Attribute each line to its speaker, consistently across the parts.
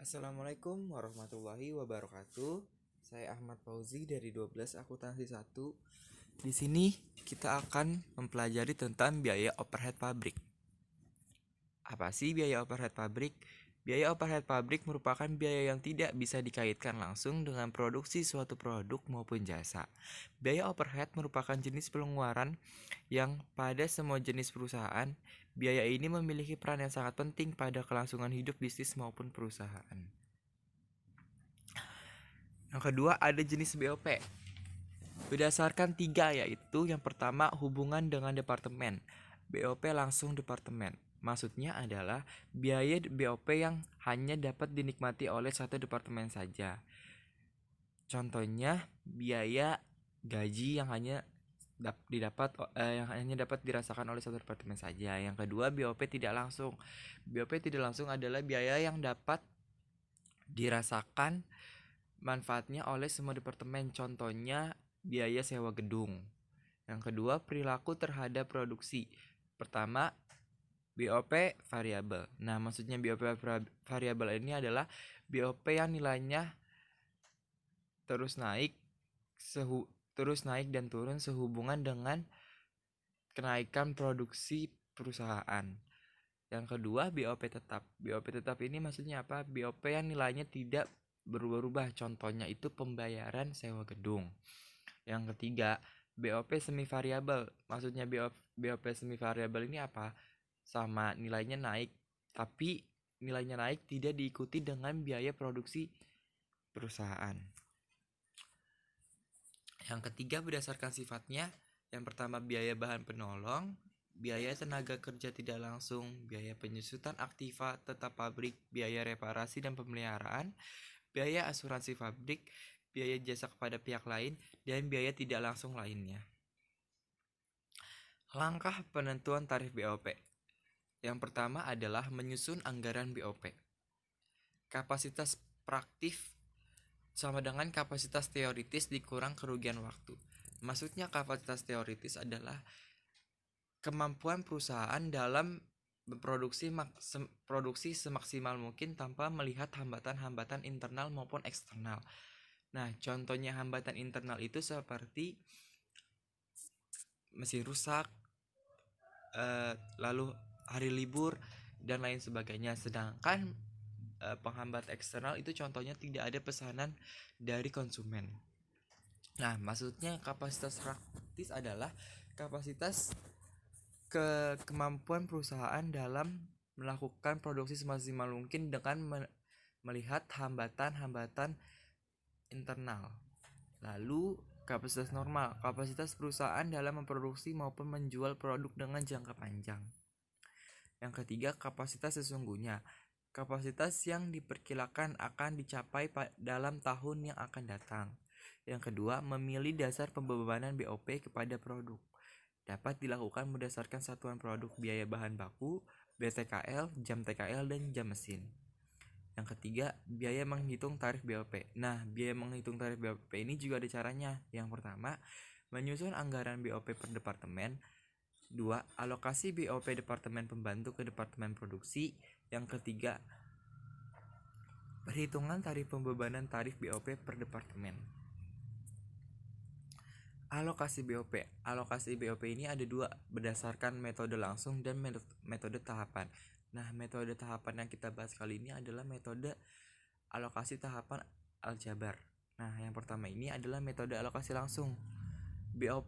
Speaker 1: Assalamualaikum warahmatullahi wabarakatuh. Saya Ahmad Fauzi dari 12 Akuntansi 1. Di sini kita akan mempelajari tentang biaya overhead pabrik. Apa sih biaya overhead pabrik? Biaya overhead pabrik merupakan biaya yang tidak bisa dikaitkan langsung dengan produksi suatu produk maupun jasa. Biaya overhead merupakan jenis pengeluaran yang pada semua jenis perusahaan, biaya ini memiliki peran yang sangat penting pada kelangsungan hidup bisnis maupun perusahaan. Yang kedua ada jenis BOP. Berdasarkan 3, yaitu yang pertama hubungan dengan departemen. BOP langsung departemen. Maksudnya adalah biaya BOP yang hanya dapat dinikmati oleh satu departemen saja. Contohnya biaya gaji yang hanya dapat dirasakan oleh satu departemen saja. Yang kedua BOP tidak langsung. BOP tidak langsung adalah biaya yang dapat dirasakan manfaatnya oleh semua departemen, contohnya biaya sewa gedung. Yang kedua, perilaku terhadap produksi. Pertama, BOP variabel. Nah, maksudnya BOP variabel ini adalah BOP yang nilainya terus naik dan turun sehubungan dengan kenaikan produksi perusahaan. Yang kedua, BOP tetap. BOP tetap ini maksudnya apa? BOP yang nilainya tidak berubah-ubah, contohnya itu pembayaran sewa gedung. Yang ketiga, BOP semi variabel. Maksudnya BOP semi variabel ini apa? Sama nilainya naik, tapi nilainya naik tidak diikuti dengan biaya produksi perusahaan. Yang ketiga berdasarkan sifatnya. Yang pertama biaya bahan penolong, biaya tenaga kerja tidak langsung, biaya penyusutan aktiva tetap pabrik, biaya reparasi dan pemeliharaan, biaya asuransi pabrik, biaya jasa kepada pihak lain, dan biaya tidak langsung lainnya. Langkah penentuan tarif BOP. Yang pertama adalah menyusun anggaran BOP. Kapasitas praktif sama dengan kapasitas teoritis dikurang kerugian waktu. Maksudnya kapasitas teoritis adalah kemampuan perusahaan dalam produksi semaksimal mungkin tanpa melihat hambatan-hambatan internal maupun eksternal. Nah, contohnya hambatan internal itu seperti mesin rusak, lalu hari libur dan lain sebagainya. Sedangkan penghambat eksternal itu contohnya tidak ada pesanan dari konsumen. Nah, maksudnya kapasitas praktis adalah kapasitas kemampuan perusahaan dalam melakukan produksi semaksimal mungkin dengan melihat hambatan-hambatan internal. Lalu kapasitas normal, kapasitas perusahaan dalam memproduksi maupun menjual produk dengan jangka panjang. Yang ketiga, kapasitas sesungguhnya, kapasitas yang diperkirakan akan dicapai dalam tahun yang akan datang. Yang kedua, memilih dasar pembebanan BOP kepada produk. Dapat dilakukan berdasarkan satuan produk biaya bahan baku, BTKL, jam TKL, dan jam mesin. Yang ketiga, biaya menghitung tarif BOP. Nah, biaya menghitung tarif BOP ini juga ada caranya. Yang pertama, menyusun anggaran BOP per departemen. 2. Alokasi BOP departemen pembantu ke departemen produksi. Yang ketiga, perhitungan tarif pembebanan tarif BOP per departemen. Alokasi BOP. Alokasi BOP ini ada 2, berdasarkan metode langsung dan metode tahapan. Nah, metode tahapan yang kita bahas kali ini adalah metode alokasi tahapan aljabar. Nah, yang pertama ini adalah metode alokasi langsung. BOP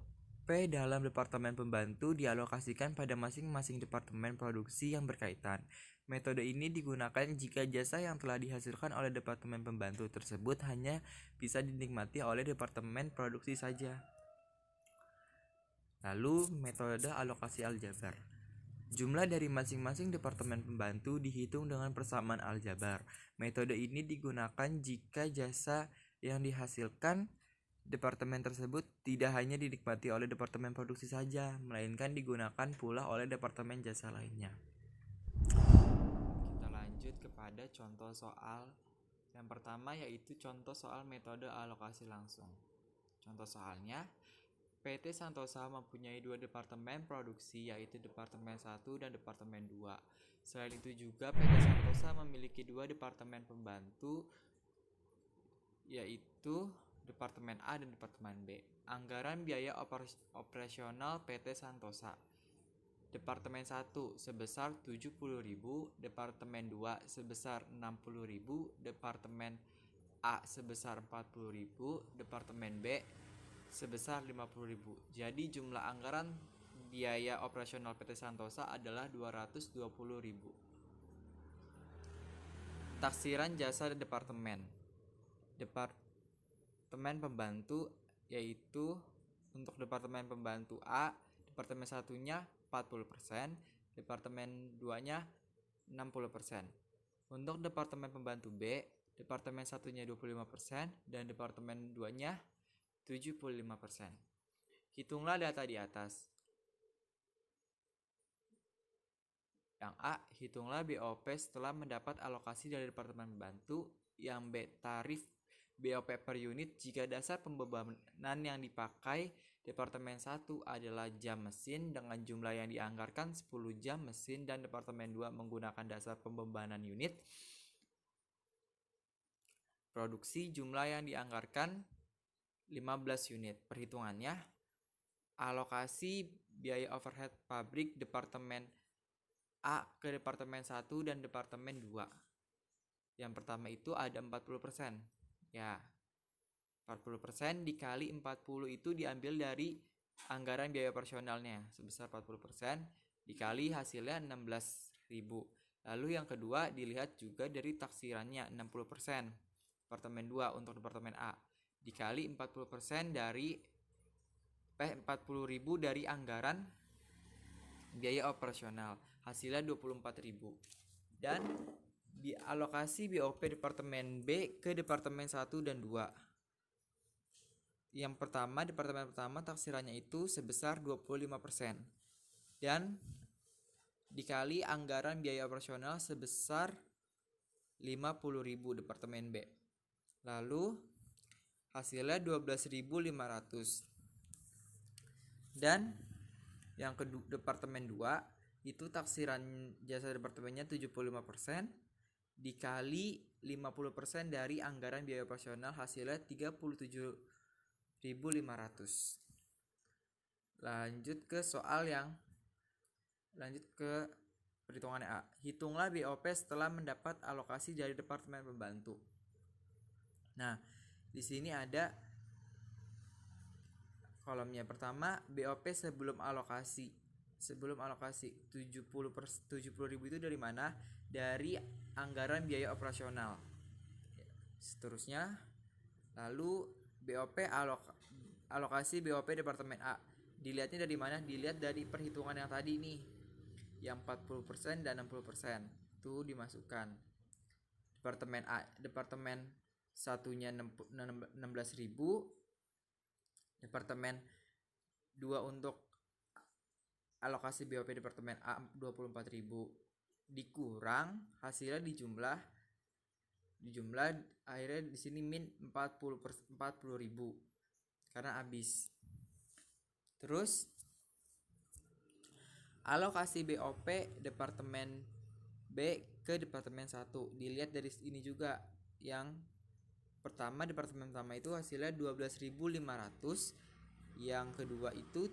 Speaker 1: dalam departemen pembantu dialokasikan pada masing-masing departemen produksi yang berkaitan. Metode ini digunakan jika jasa yang telah dihasilkan oleh departemen pembantu tersebut hanya bisa dinikmati oleh departemen produksi saja. Lalu metode alokasi aljabar. Jumlah dari masing-masing departemen pembantu dihitung dengan persamaan aljabar. Metode ini digunakan jika jasa yang dihasilkan departemen tersebut tidak hanya dinikmati oleh departemen produksi saja, melainkan digunakan pula oleh departemen jasa lainnya. Kita lanjut kepada contoh soal yang pertama, yaitu contoh soal metode alokasi langsung. Contoh soalnya, PT Santosa mempunyai 2 departemen produksi, yaitu Departemen 1 dan Departemen 2. Selain itu juga PT Santosa memiliki 2 departemen pembantu, yaitu Departemen A dan Departemen B. Anggaran biaya operasional PT Santosa. Departemen 1 sebesar 70.000, Departemen 2 sebesar 60.000, Departemen A sebesar 40.000, Departemen B sebesar 50.000. Jadi jumlah anggaran biaya operasional PT Santosa adalah 220.000. Taksiran jasa departemen. Departemen pembantu, yaitu untuk departemen pembantu A, departemen 1-nya 40%, departemen 2-nya 60%. Untuk departemen pembantu B, departemen 1-nya 25% dan departemen 2-nya 75%. Hitunglah data di atas. Yang A, hitunglah BOP setelah mendapat alokasi dari departemen pembantu. Yang B, tarif BOP per unit jika dasar pembebanan yang dipakai departemen 1 adalah jam mesin dengan jumlah yang dianggarkan 10 jam mesin dan departemen 2 menggunakan dasar pembebanan unit produksi, jumlah yang dianggarkan 15 unit. Perhitungannya, alokasi biaya overhead pabrik departemen A ke departemen 1 dan departemen 2. Yang pertama itu ada 40%. Ya, 40% dikali 40 itu diambil dari anggaran biaya operasionalnya sebesar 40% dikali hasilnya 16.000. Lalu yang kedua dilihat juga dari taksirannya 60%. Departemen 2 untuk departemen A dikali 40% dari 40.000 dari anggaran biaya operasional, hasilnya 24.000. Dan dialokasi BOP departemen B ke departemen 1 dan 2. Yang pertama, departemen pertama taksirannya itu sebesar 25% dan dikali anggaran biaya operasional sebesar 50.000 departemen B. Lalu hasilnya 12.500. Dan yang kedua, departemen 2 itu taksiran jasa departemennya 75% dikali 50% dari anggaran biaya operasional, hasilnya 37.500. Lanjut ke perhitungannya A. Hitunglah BOP setelah mendapat alokasi dari departemen pembantu. Nah, di sini ada kolomnya. Pertama, BOP sebelum alokasi 70.000 itu dari mana? Dari anggaran biaya operasional. Seterusnya, lalu BOP alokasi BOP departemen A. Dilihatnya dari mana? Dilihat dari perhitungan yang tadi nih. Yang 40% dan 60%. Itu dimasukkan. Departemen A, departemen 1-nya 16.000. Departemen 2 untuk alokasi BOP departemen A 24.000 dikurang hasilnya dijumlah akhirnya di sini min 40.000 karena habis. Terus alokasi BOP departemen B ke departemen 1 dilihat dari ini juga. Yang pertama, departemen pertama itu hasilnya 12.500, yang kedua itu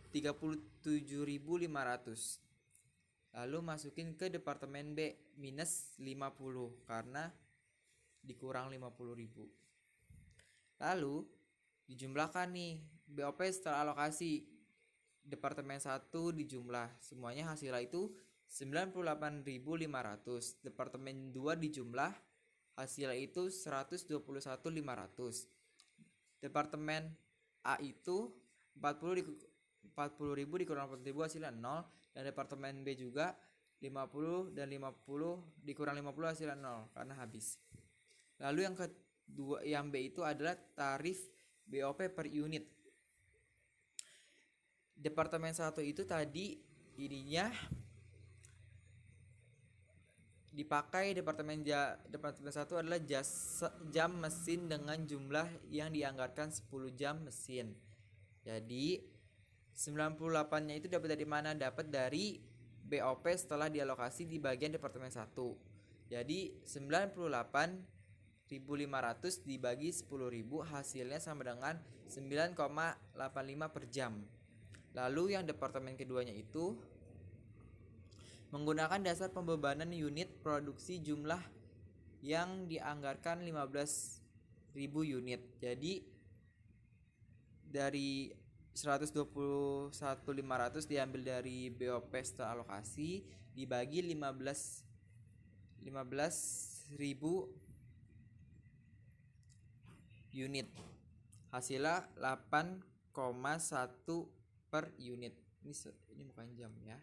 Speaker 1: 37.500. Lalu masukin ke departemen B minus 50 karena dikurang 50.000. Lalu dijumlahkan nih BOP setelah alokasi. Departemen 1 dijumlah semuanya, hasilnya itu 98.500. Departemen 2 dijumlah, hasilnya itu 121.500. Departemen A itu 40.000 dikurang 40.000 hasilnya 0. Dan departemen B juga 50 dan 50 dikurang 50 hasilnya 0 karena habis. Lalu yang kedua, yang B itu adalah tarif BOP per unit. Departemen 1 itu tadi ininya dipakai departemen 1 adalah jam mesin dengan jumlah yang dianggarkan 10 jam mesin. Jadi 98-nya itu dapat dari mana? Dapat dari BOP setelah dialokasi di bagian departemen 1. Jadi 98.500 dibagi 10.000 hasilnya sama dengan 9,85 per jam. Lalu yang departemen keduanya itu menggunakan dasar pembebanan unit produksi jumlah yang dianggarkan 15.000 unit. Jadi dari 121.500 diambil dari BOP setelah alokasi dibagi 15.000 unit. Hasilnya 8,1 per unit. Ini bukan jam ya.